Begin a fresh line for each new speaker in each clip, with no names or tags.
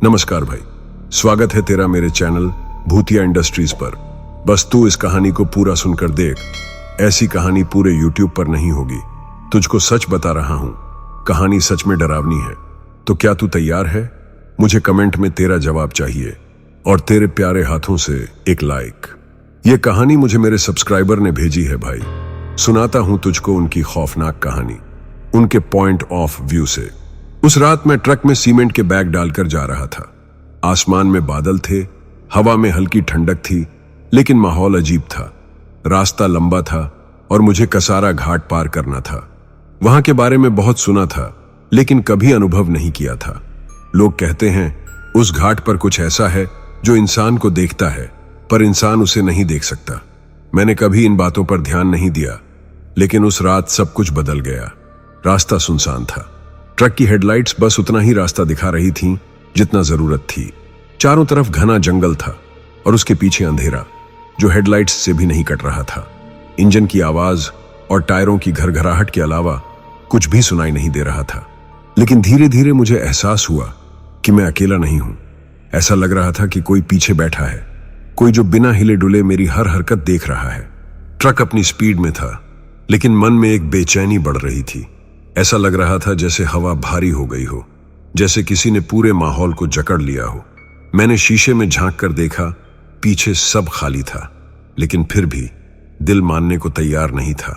नमस्कार भाई, स्वागत है तेरा मेरे चैनल भूतिया इंडस्ट्रीज पर। बस तू इस कहानी को पूरा सुनकर देख, ऐसी कहानी पूरे YouTube पर नहीं होगी। तुझको सच बता रहा हूं, कहानी सच में डरावनी है। तो क्या तू तैयार है? मुझे कमेंट में तेरा जवाब चाहिए और तेरे प्यारे हाथों से एक लाइक। यह कहानी मुझे मेरे सब्सक्राइबर ने भेजी है भाई। सुनाता हूं तुझको उनकी खौफनाक कहानी, उनके पॉइंट ऑफ व्यू से। उस रात मैं ट्रक में सीमेंट के बैग डालकर जा रहा था। आसमान में बादल थे, हवा में हल्की ठंडक थी, लेकिन माहौल अजीब था। रास्ता लंबा था और मुझे कसारा घाट पार करना था। वहां के बारे में बहुत सुना था, लेकिन कभी अनुभव नहीं किया था। लोग कहते हैं उस घाट पर कुछ ऐसा है जो इंसान को देखता है, पर इंसान उसे नहीं देख सकता। मैंने कभी इन बातों पर ध्यान नहीं दिया, लेकिन उस रात सब कुछ बदल गया। रास्ता सुनसान था। ट्रक की हेडलाइट्स बस उतना ही रास्ता दिखा रही थीं जितना जरूरत थी। चारों तरफ घना जंगल था और उसके पीछे अंधेरा जो हेडलाइट्स से भी नहीं कट रहा था। इंजन की आवाज और टायरों की घरघराहट के अलावा कुछ भी सुनाई नहीं दे रहा था। लेकिन धीरे धीरे मुझे एहसास हुआ कि मैं अकेला नहीं हूं। ऐसा लग रहा था कि कोई पीछे बैठा है, कोई जो बिना हिले डुले मेरी हर हरकत देख रहा है। ट्रक अपनी स्पीड में था, लेकिन मन में एक बेचैनी बढ़ रही थी। ऐसा लग रहा था जैसे हवा भारी हो गई हो, जैसे किसी ने पूरे माहौल को जकड़ लिया हो। मैंने शीशे में झांक कर देखा, पीछे सब खाली था, लेकिन फिर भी दिल मानने को तैयार नहीं था।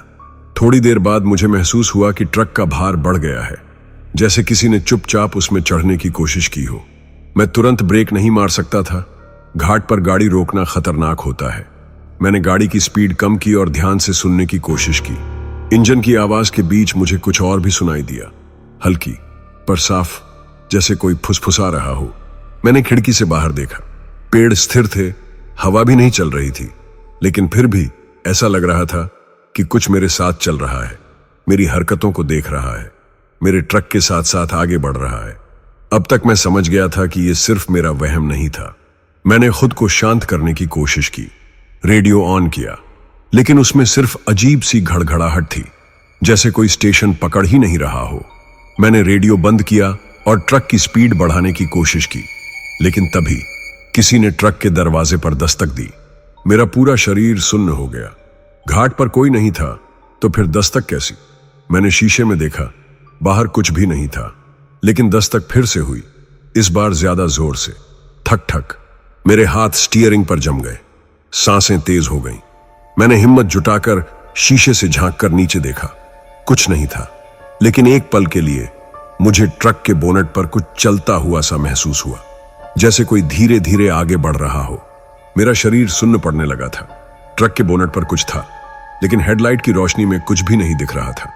थोड़ी देर बाद मुझे महसूस हुआ कि ट्रक का भार बढ़ गया है, जैसे किसी ने चुपचाप उसमें चढ़ने की कोशिश की हो। मैं तुरंत ब्रेक नहीं मार सकता था। घाट पर गाड़ी रोकना खतरनाक होता है। मैंने गाड़ी की स्पीड कम की और ध्यान से सुनने की कोशिश की। इंजन की आवाज के बीच मुझे कुछ और भी सुनाई दिया, हल्की पर साफ, जैसे कोई फुसफुसा रहा हो। मैंने खिड़की से बाहर देखा। पेड़ स्थिर थे, हवा भी नहीं चल रही थी, लेकिन फिर भी ऐसा लग रहा था कि कुछ मेरे साथ चल रहा है, मेरी हरकतों को देख रहा है, मेरे ट्रक के साथ साथ आगे बढ़ रहा है। अब तक मैं समझ गया था कि यह सिर्फ मेरा वहम नहीं था। मैंने खुद को शांत करने की कोशिश की, रेडियो ऑन किया, लेकिन उसमें सिर्फ अजीब सी घड़घड़ाहट थी, जैसे कोई स्टेशन पकड़ ही नहीं रहा हो। मैंने रेडियो बंद किया और ट्रक की स्पीड बढ़ाने की कोशिश की, लेकिन तभी किसी ने ट्रक के दरवाजे पर दस्तक दी। मेरा पूरा शरीर सुन्न हो गया। घाट पर कोई नहीं था, तो फिर दस्तक कैसी? मैंने शीशे में देखा, बाहर कुछ भी नहीं था, लेकिन दस्तक फिर से हुई, इस बार ज्यादा जोर से। ठक ठक। मेरे हाथ स्टीयरिंग पर जम गए, सांसें तेज हो गईं। मैंने हिम्मत जुटाकर शीशे से झांककर नीचे देखा। कुछ नहीं था, लेकिन एक पल के लिए मुझे ट्रक के बोनट पर कुछ चलता हुआ सा महसूस हुआ, जैसे कोई धीरे धीरे आगे बढ़ रहा हो। मेरा शरीर सुन्न पड़ने लगा था। ट्रक के बोनट पर कुछ था, लेकिन हेडलाइट की रोशनी में कुछ भी नहीं दिख रहा था।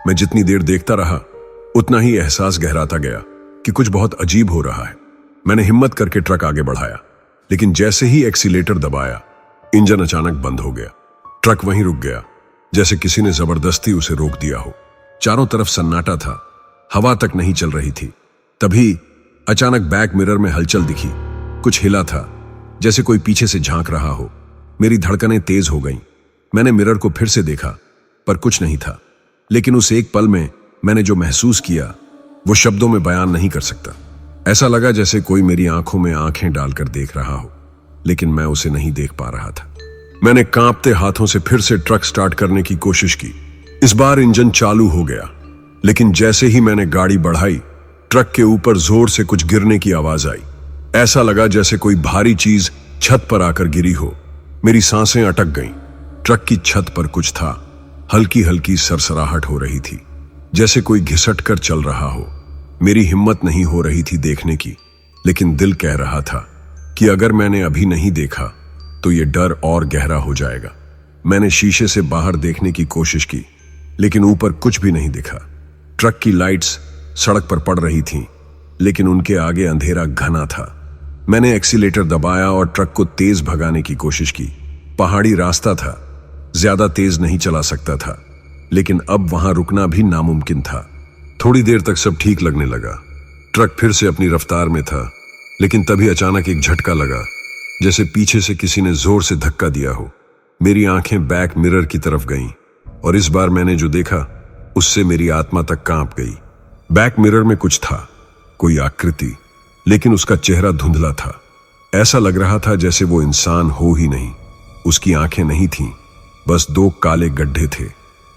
मैं जितनी देर देखता रहा, उतना ही एहसास गहराता गया कि कुछ बहुत अजीब हो रहा है। मैंने हिम्मत करके ट्रक आगे बढ़ाया, लेकिन जैसे ही एक्सीलेटर दबाया, इंजन अचानक बंद हो गया। ट्रक वहीं रुक गया, जैसे किसी ने जबरदस्ती उसे रोक दिया हो। चारों तरफ सन्नाटा था, हवा तक नहीं चल रही थी। तभी अचानक बैक मिरर में हलचल दिखी। कुछ हिला था, जैसे कोई पीछे से झांक रहा हो। मेरी धड़कनें तेज हो गईं। मैंने मिरर को फिर से देखा, पर कुछ नहीं था। लेकिन उस एक पल में मैंने जो महसूस किया, वो शब्दों में बयान नहीं कर सकता। ऐसा लगा जैसे कोई मेरी आंखों में आंखें डालकर देख रहा हो, लेकिन मैं उसे नहीं देख पा रहा था। मैंने कांपते हाथों से फिर से ट्रक स्टार्ट करने की कोशिश की। इस बार इंजन चालू हो गया, लेकिन जैसे ही मैंने गाड़ी बढ़ाई, ट्रक के ऊपर जोर से कुछ गिरने की आवाज आई। ऐसा लगा जैसे कोई भारी चीज छत पर आकर गिरी हो। मेरी सांसें अटक गईं। ट्रक की छत पर कुछ था, हल्की हल्की सरसराहट हो रही थी, जैसे कोई घिसट कर चल रहा हो। मेरी हिम्मत नहीं हो रही थी देखने की, लेकिन दिल कह रहा था कि अगर मैंने अभी नहीं देखा तो ये डर और गहरा हो जाएगा। मैंने शीशे से बाहर देखने की कोशिश की, लेकिन ऊपर कुछ भी नहीं दिखा। ट्रक की लाइट्स सड़क पर पड़ रही थीं, लेकिन उनके आगे अंधेरा घना था। मैंने एक्सीलेटर दबाया और ट्रक को तेज भगाने की कोशिश की। पहाड़ी रास्ता था, ज्यादा तेज नहीं चला सकता था, लेकिन अब वहां रुकना भी नामुमकिन था। थोड़ी देर तक सब ठीक लगने लगा। ट्रक फिर से अपनी रफ्तार में था, लेकिन तभी अचानक एक झटका लगा, जैसे पीछे से किसी ने जोर से धक्का दिया हो। मेरी आंखें बैक मिरर की तरफ गईं, और इस बार मैंने जो देखा, उससे मेरी आत्मा तक कांप गई। बैक मिरर में कुछ था, कोई आकृति, लेकिन उसका चेहरा धुंधला था। ऐसा लग रहा था जैसे वो इंसान हो ही नहीं। उसकी आंखें नहीं थीं, बस दो काले गड्ढे थे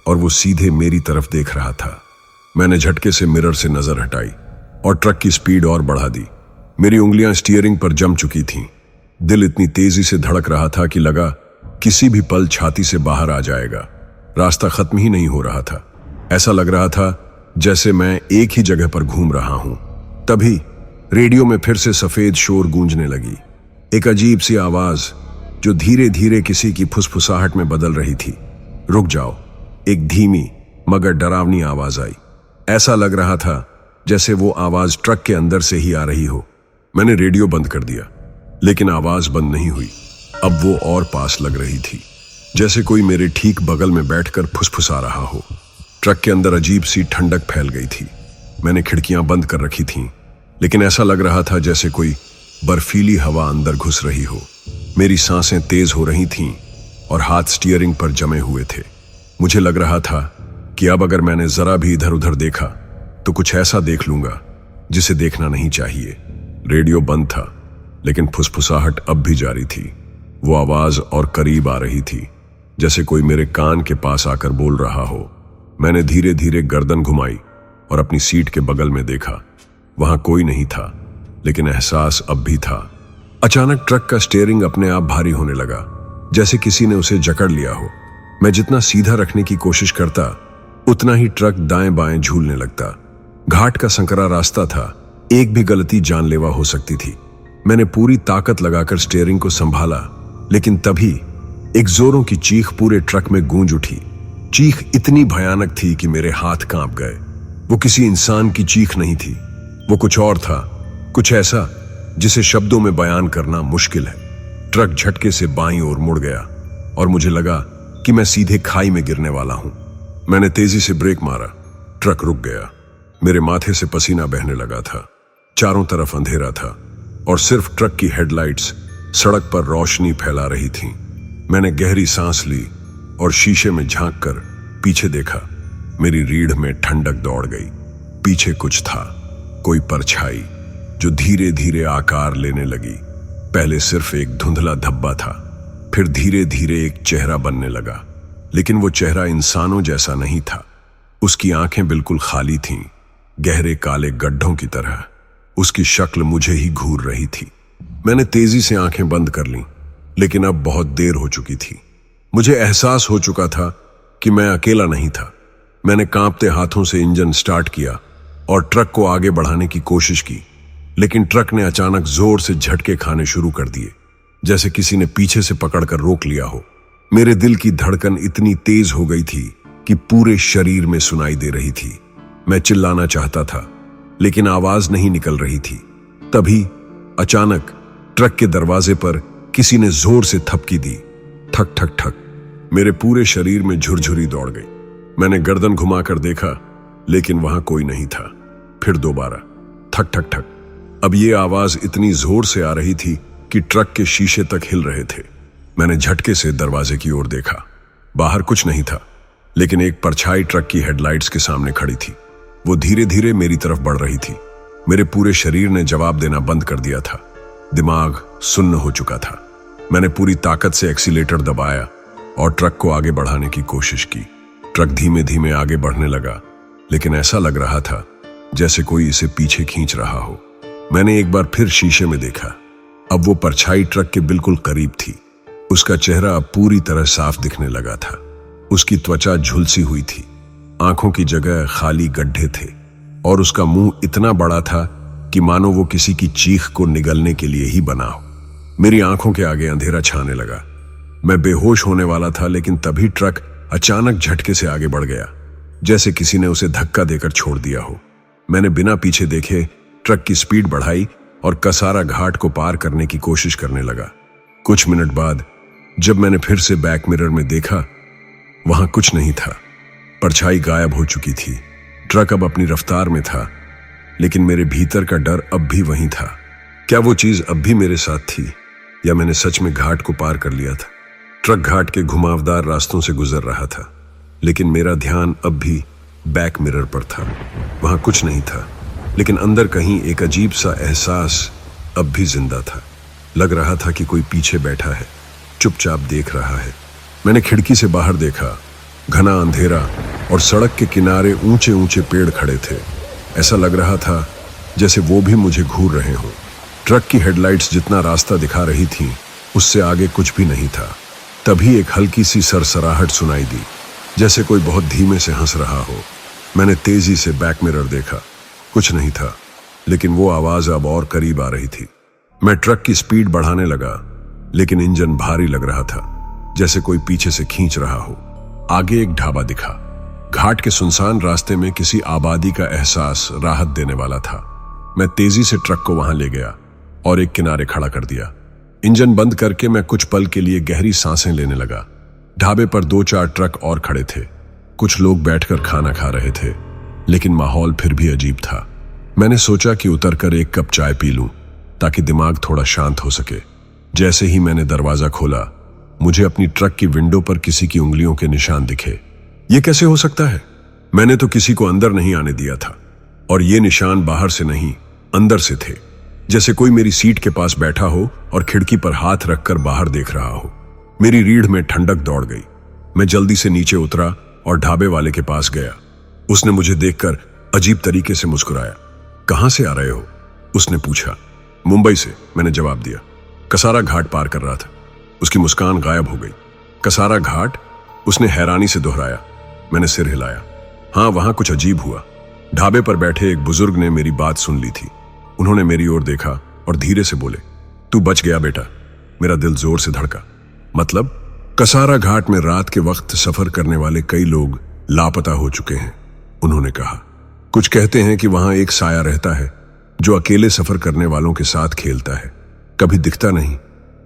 और वो सीधे मेरी तरफ देख रहा था। मैंने झटके से मिरर से नजर हटाई और ट्रक की स्पीड और बढ़ा दी। मेरी उंगलियां स्टीयरिंग पर जम चुकी थीं। दिल इतनी तेजी से धड़क रहा था कि लगा किसी भी पल छाती से बाहर आ जाएगा। रास्ता खत्म ही नहीं हो रहा था। ऐसा लग रहा था जैसे मैं एक ही जगह पर घूम रहा हूं। तभी रेडियो में फिर से सफेद शोर गूंजने लगी। एक अजीब सी आवाज जो धीरे धीरे किसी की फुसफुसाहट में बदल रही थी। रुक जाओ, एक धीमी मगर डरावनी आवाज आई। ऐसा लग रहा था जैसे वो आवाज ट्रक के अंदर से ही आ रही हो। मैंने रेडियो बंद कर दिया, लेकिन आवाज बंद नहीं हुई। अब वो और पास लग रही थी, जैसे कोई मेरे ठीक बगल में बैठकर फुसफुसा रहा हो। ट्रक के अंदर अजीब सी ठंडक फैल गई थी। मैंने खिड़कियां बंद कर रखी थीं, लेकिन ऐसा लग रहा था जैसे कोई बर्फीली हवा अंदर घुस रही हो। मेरी सांसें तेज हो रही थीं और हाथ स्टीयरिंग पर जमे हुए थे। मुझे लग रहा था कि अब अगर मैंने जरा भी इधर उधर देखा तो कुछ ऐसा देख लूंगा जिसे देखना नहीं चाहिए। रेडियो बंद था, लेकिन फुसफुसाहट अब भी जारी थी। वो आवाज और करीब आ रही थी, जैसे कोई मेरे कान के पास आकर बोल रहा हो। मैंने धीरे धीरे गर्दन घुमाई और अपनी सीट के बगल में देखा। वहां कोई नहीं था, लेकिन एहसास अब भी था। अचानक ट्रक का स्टीयरिंग अपने आप भारी होने लगा, जैसे किसी ने उसे जकड़ लिया हो। मैं जितना सीधा रखने की कोशिश करता, उतना ही ट्रक दाएं बाएं झूलने लगता। घाट का संकरा रास्ता था, एक भी गलती जानलेवा हो सकती थी। मैंने पूरी ताकत लगाकर स्टीयरिंग को संभाला, लेकिन तभी एक जोरों की चीख पूरे ट्रक में गूंज उठी। चीख इतनी भयानक थी कि मेरे हाथ कांप गए। वो किसी इंसान की चीख नहीं थी, वो कुछ और था, कुछ ऐसा जिसे शब्दों में बयान करना मुश्किल है। ट्रक झटके से बाईं ओर मुड़ गया और मुझे लगा कि मैं सीधे खाई में गिरने वाला हूं। मैंने तेजी से ब्रेक मारा। ट्रक रुक गया। मेरे माथे से पसीना बहने लगा था। चारों तरफ अंधेरा था और सिर्फ ट्रक की हेडलाइट्स सड़क पर रोशनी फैला रही थीं। मैंने गहरी सांस ली और शीशे में झांक कर पीछे देखा। मेरी रीढ़ में ठंडक दौड़ गई। पीछे कुछ था, कोई परछाई जो धीरे धीरे आकार लेने लगी। पहले सिर्फ एक धुंधला धब्बा था, फिर धीरे धीरे एक चेहरा बनने लगा। लेकिन वो चेहरा इंसानों जैसा नहीं था। उसकी आंखें बिल्कुल खाली थीं, गहरे काले गड्ढों की तरह। उसकी शक्ल मुझे ही घूर रही थी। मैंने तेजी से आंखें बंद कर लीं, लेकिन अब बहुत देर हो चुकी थी। मुझे एहसास हो चुका था कि मैं अकेला नहीं था। मैंने कांपते हाथों से इंजन स्टार्ट किया और ट्रक को आगे बढ़ाने की कोशिश की, लेकिन ट्रक ने अचानक जोर से झटके खाने शुरू कर दिए, जैसे किसी ने पीछे से पकड़कर रोक लिया हो। मेरे दिल की धड़कन इतनी तेज हो गई थी कि पूरे शरीर में सुनाई दे रही थी। मैं चिल्लाना चाहता था, लेकिन आवाज नहीं निकल रही थी। तभी अचानक ट्रक के दरवाजे पर किसी ने जोर से थपकी दी। ठक ठक ठक। मेरे पूरे शरीर में झुरझुरी दौड़ गई। मैंने गर्दन घुमाकर देखा, लेकिन वहां कोई नहीं था। फिर दोबारा ठक ठक ठक। अब ये आवाज इतनी जोर से आ रही थी कि ट्रक के शीशे तक हिल रहे थे। मैंने झटके से दरवाजे की ओर देखा। बाहर कुछ नहीं था, लेकिन एक परछाई ट्रक की हेडलाइट्स के सामने खड़ी थी। वो धीरे धीरे मेरी तरफ बढ़ रही थी। मेरे पूरे शरीर ने जवाब देना बंद कर दिया था। दिमाग सुन्न हो चुका था। मैंने पूरी ताकत से एक्सीलेटर दबाया और ट्रक को आगे बढ़ाने की कोशिश की। ट्रक धीमे धीमे आगे बढ़ने लगा, लेकिन ऐसा लग रहा था जैसे कोई इसे पीछे खींच रहा हो। मैंने एक बार फिर शीशे में देखा। अब वो परछाई ट्रक के बिल्कुल करीब थी। उसका चेहरा अब पूरी तरह साफ दिखने लगा था। उसकी त्वचा झुलसी हुई थी, आंखों की जगह खाली गड्ढे थे और उसका मुंह इतना बड़ा था कि मानो वो किसी की चीख को निगलने के लिए ही बना हो। मेरी आंखों के आगे अंधेरा छाने लगा। मैं बेहोश होने वाला था, लेकिन तभी ट्रक अचानक झटके से आगे बढ़ गया, जैसे किसी ने उसे धक्का देकर छोड़ दिया हो। मैंने बिना पीछे देखे ट्रक की स्पीड बढ़ाई और कसारा घाट को पार करने की कोशिश करने लगा। कुछ मिनट बाद जब मैंने फिर से बैक मिरर में देखा, वहां कुछ नहीं था। परछाई गायब हो चुकी थी। ट्रक अब अपनी रफ्तार में था, लेकिन मेरे भीतर का डर अब भी वहीं था। क्या वो चीज अब भी मेरे साथ थी, या मैंने सच में घाट को पार कर लिया था? ट्रक घाट के घुमावदार रास्तों से गुजर रहा था, लेकिन मेरा ध्यान अब भी बैक मिरर पर था। वहां कुछ नहीं था, लेकिन अंदर कहीं एक अजीब सा एहसास अब भी जिंदा था। लग रहा था कि कोई पीछे बैठा है, चुपचाप देख रहा है। मैंने खिड़की से बाहर देखा। घना अंधेरा और सड़क के किनारे ऊंचे ऊंचे पेड़ खड़े थे। ऐसा लग रहा था जैसे वो भी मुझे घूर रहे हों। ट्रक की हेडलाइट्स जितना रास्ता दिखा रही थीं, उससे आगे कुछ भी नहीं था। तभी एक हल्की सी सरसराहट सुनाई दी, जैसे कोई बहुत धीमे से हंस रहा हो। मैंने तेजी से बैक मिरर देखा। कुछ नहीं था, लेकिन वो आवाज अब और करीब आ रही थी। मैं ट्रक की स्पीड बढ़ाने लगा, लेकिन इंजन भारी लग रहा था, जैसे कोई पीछे से खींच रहा हो। आगे एक ढाबा दिखा। घाट के सुनसान रास्ते में किसी आबादी का एहसास राहत देने वाला था। मैं तेजी से ट्रक को वहां ले गया और एक किनारे खड़ा कर दिया। इंजन बंद करके मैं कुछ पल के लिए गहरी सांसें लेने लगा। ढाबे पर 2-4 ट्रक और खड़े थे। कुछ लोग बैठकर खाना खा रहे थे, लेकिन माहौल फिर भी अजीब था। मैंने सोचा कि उतरकर एक कप चाय पी लूं, ताकि दिमाग थोड़ा शांत हो सके। जैसे ही मैंने दरवाजा खोला, मुझे अपनी ट्रक की विंडो पर किसी की उंगलियों के निशान दिखे। ये कैसे हो सकता है? मैंने तो किसी को अंदर नहीं आने दिया था, और ये निशान बाहर से नहीं, अंदर से थे। जैसे कोई मेरी सीट के पास बैठा हो और खिड़की पर हाथ रखकर बाहर देख रहा हो। मेरी रीढ़ में ठंडक दौड़ गई। मैं जल्दी से नीचे उतरा और ढाबे वाले के पास गया। उसने मुझे देखकर अजीब तरीके से मुस्कुराया। कहां से आ रहे हो? उसने पूछा। मुंबई से, मैंने जवाब दिया। कसारा घाट पार कर रहा था। उसकी मुस्कान गायब हो गई। कसारा घाट? उसने हैरानी से दोहराया। मैंने सिर हिलाया। हाँ, वहां कुछ अजीब हुआ। ढाबे पर बैठे एक बुजुर्ग ने मेरी बात सुन ली थी। उन्होंने मेरी ओर देखा और धीरे से बोले, तू बच गया बेटा। मेरा दिल जोर से धड़का। मतलब? कसारा घाट में रात के वक्त सफर करने वाले कई लोग लापता हो चुके हैं, उन्होंने कहा। कुछ कहते हैं कि वहां एक साया रहता है जो अकेले सफर करने वालों के साथ खेलता है। कभी दिखता नहीं,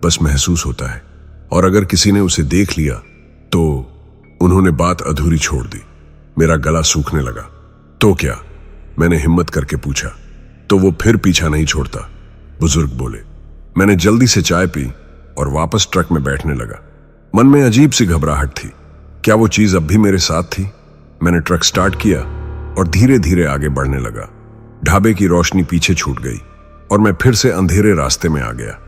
बस महसूस होता है। और अगर किसी ने उसे देख लिया तो। उन्होंने बात अधूरी छोड़ दी। मेरा गला सूखने लगा। तो क्या? मैंने हिम्मत करके पूछा। तो वो फिर पीछा नहीं छोड़ता, बुजुर्ग बोले। मैंने जल्दी से चाय पी और वापस ट्रक में बैठने लगा। मन में अजीब सी घबराहट थी। क्या वो चीज अब भी मेरे साथ थी? मैंने ट्रक स्टार्ट किया और धीरे धीरे आगे बढ़ने लगा। ढाबे की रोशनी पीछे छूट गई और मैं फिर से अंधेरे रास्ते में आ गया।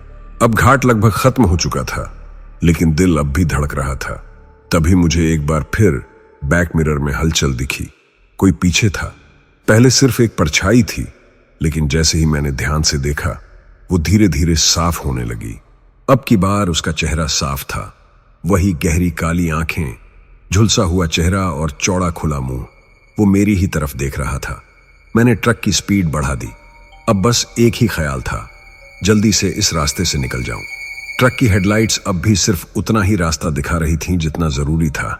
अब घाट लगभग खत्म हो चुका था, लेकिन दिल अब भी धड़क रहा था। तभी मुझे एक बार फिर बैक मिरर में हलचल दिखी। कोई पीछे था। पहले सिर्फ एक परछाई थी, लेकिन जैसे ही मैंने ध्यान से देखा, वो धीरे धीरे साफ होने लगी। अब की बार उसका चेहरा साफ था। वही गहरी काली आंखें, झुलसा हुआ चेहरा और चौड़ा खुला मुंह। वो मेरी ही तरफ देख रहा था। मैंने ट्रक की स्पीड बढ़ा दी। अब बस एक ही ख्याल था, जल्दी से इस रास्ते से निकल जाऊं। ट्रक की हेडलाइट्स अब भी सिर्फ उतना ही रास्ता दिखा रही थीं जितना जरूरी था,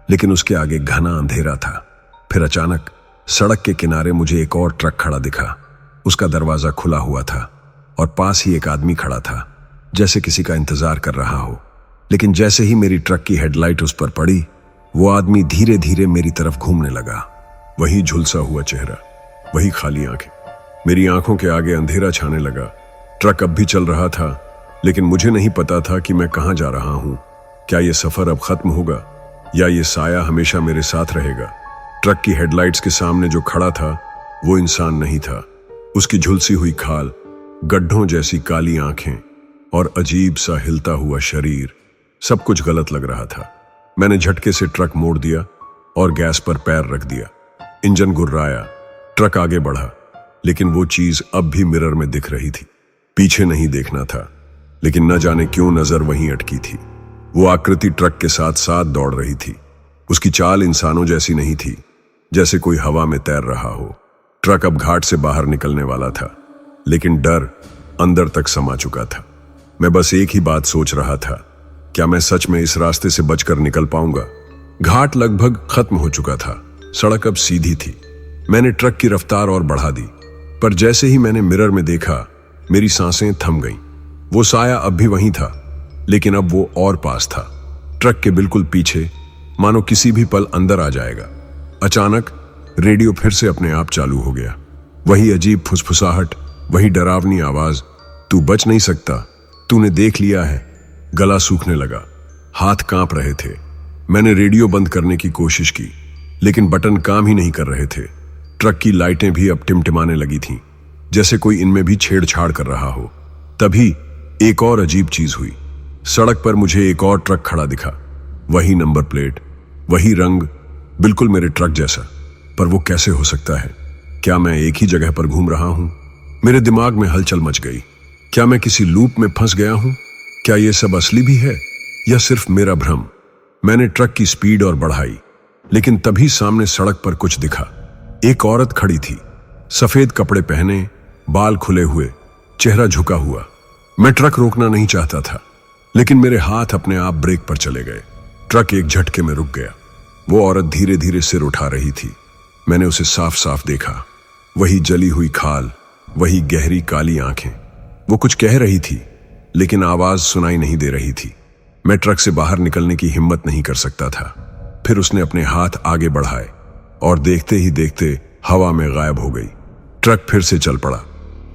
लेकिन उसके आगे घना अंधेरा था। फिर अचानक सड़क के किनारे मुझे एक और ट्रक खड़ा दिखा। उसका दरवाजा खुला हुआ था और पास ही एक आदमी खड़ा था, जैसे किसी का इंतजार कर रहा हो। लेकिन जैसे ही मेरी ट्रक की हेडलाइट उस पर पड़ी, वो आदमी धीरे धीरे मेरी तरफ घूमने लगा। वही झुलसा हुआ चेहरा, वही खाली आंखें। मेरी आंखों के आगे अंधेरा छाने लगा। ट्रक अब भी चल रहा था, लेकिन मुझे नहीं पता था कि मैं कहां जा रहा हूं। क्या यह सफर अब खत्म होगा या ये साया हमेशा मेरे साथ रहेगा? ट्रक की हेडलाइट्स के सामने जो खड़ा था वो इंसान नहीं था। उसकी झुलसी हुई खाल, गड्ढों जैसी काली आंखें और अजीब सा हिलता हुआ शरीर, सब कुछ गलत लग रहा था। मैंने झटके से ट्रक मोड़ दिया और गैस पर पैर रख दिया। इंजन गुर्राया, ट्रक आगे बढ़ा, लेकिन वो चीज अब भी मिरर में दिख रही थी। पीछे नहीं देखना था, लेकिन न जाने क्यों नजर वहीं अटकी थी। वो आकृति ट्रक के साथ साथ दौड़ रही थी। उसकी चाल इंसानों जैसी नहीं थी, जैसे कोई हवा में तैर रहा हो। ट्रक अब घाट से बाहर निकलने वाला था, लेकिन डर अंदर तक समा चुका था। मैं बस एक ही बात सोच रहा था, क्या मैं सच में इस रास्ते से बचकर निकल पाऊंगा? घाट लगभग खत्म हो चुका था। सड़क अब सीधी थी। मैंने ट्रक की रफ्तार और बढ़ा दी, पर जैसे ही मैंने मिरर में देखा, मेरी सांसें थम गईं। वो साया अब भी वहीं था, लेकिन अब वो और पास था, ट्रक के बिल्कुल पीछे, मानो किसी भी पल अंदर आ जाएगा। अचानक रेडियो फिर से अपने आप चालू हो गया। वही अजीब फुसफुसाहट, वही डरावनी आवाज, तू बच नहीं सकता, तूने देख लिया है। गला सूखने लगा, हाथ कांप रहे थे। मैंने रेडियो बंद करने की कोशिश की, लेकिन बटन काम ही नहीं कर रहे थे। ट्रक की लाइटें भी अब टिमटिमाने लगी थीं, जैसे कोई इनमें भी छेड़छाड़ कर रहा हो। तभी एक और अजीब चीज हुई। सड़क पर मुझे एक और ट्रक खड़ा दिखा। वही नंबर प्लेट, वही रंग, बिल्कुल मेरे ट्रक जैसा। पर वो कैसे हो सकता है? क्या मैं एक ही जगह पर घूम रहा हूं? मेरे दिमाग में हलचल मच गई। क्या मैं किसी लूप में फंस गया हूं? क्या ये सब असली भी है या सिर्फ मेरा भ्रम? मैंने ट्रक की स्पीड और बढ़ाई, लेकिन तभी सामने सड़क पर कुछ दिखा। एक औरत खड़ी थी, सफेद कपड़े पहने, बाल खुले हुए, चेहरा झुका हुआ। मैं ट्रक रोकना नहीं चाहता था, लेकिन मेरे हाथ अपने आप ब्रेक पर चले गए। ट्रक एक झटके में रुक गया। वो औरत धीरे धीरे सिर उठा रही थी। मैंने उसे साफ साफ देखा। वही जली हुई खाल, वही गहरी काली आंखें। वो कुछ कह रही थी, लेकिन आवाज सुनाई नहीं दे रही थी। मैं ट्रक से बाहर निकलने की हिम्मत नहीं कर सकता था। फिर उसने अपने हाथ आगे बढ़ाए और देखते ही देखते हवा में गायब हो गई। ट्रक फिर से चल पड़ा,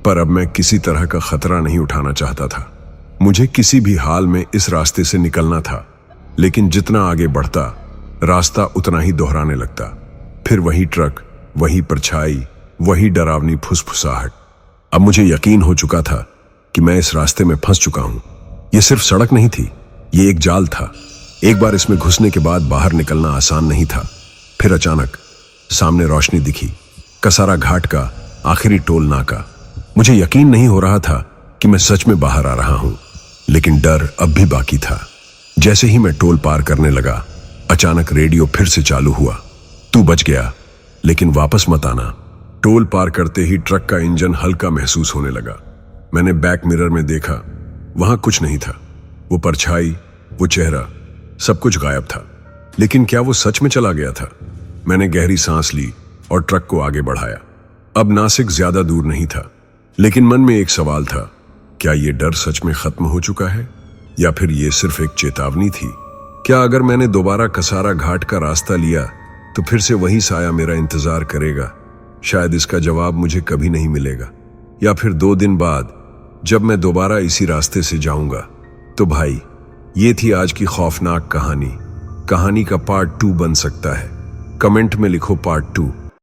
पर अब मैं किसी तरह का खतरा नहीं उठाना चाहता था। मुझे किसी भी हाल में इस रास्ते से निकलना था, लेकिन जितना आगे बढ़ता, रास्ता उतना ही दोहराने लगता। फिर वही ट्रक, वही परछाई, वही डरावनी फुसफुसाहट। अब मुझे यकीन हो चुका था कि मैं इस रास्ते में फंस चुका हूं। यह सिर्फ सड़क नहीं थी, ये एक जाल था। एक बार इसमें घुसने के बाद बाहर निकलना आसान नहीं था। फिर अचानक सामने रोशनी दिखी, कसारा घाट का आखिरी टोल नाका। मुझे यकीन नहीं हो रहा था कि मैं सच में बाहर आ रहा हूं, लेकिन डर अब भी बाकी था। जैसे ही मैं टोल पार करने लगा, अचानक रेडियो फिर से चालू हुआ। तू बच गया, लेकिन वापस मत आना। टोल पार करते ही ट्रक का इंजन हल्का महसूस होने लगा। मैंने बैक मिरर में देखा, वहां कुछ नहीं था। वो परछाई, वो चेहरा, सब कुछ गायब था। लेकिन क्या वो सच में चला गया था? मैंने गहरी सांस ली और ट्रक को आगे बढ़ाया। अब नासिक ज्यादा दूर नहीं था, लेकिन मन में एक सवाल था, क्या ये डर सच में खत्म हो चुका है या फिर ये सिर्फ एक चेतावनी थी? क्या अगर मैंने दोबारा कसारा घाट का रास्ता लिया तो फिर से वही साया मेरा इंतजार करेगा? शायद इसका जवाब मुझे कभी नहीं मिलेगा। या फिर 2 दिन बाद जब मैं दोबारा इसी रास्ते से जाऊंगा। तो भाई, ये थी आज की खौफनाक कहानी। कहानी का पार्ट 2 बन सकता है। कमेंट में लिखो पार्ट 2।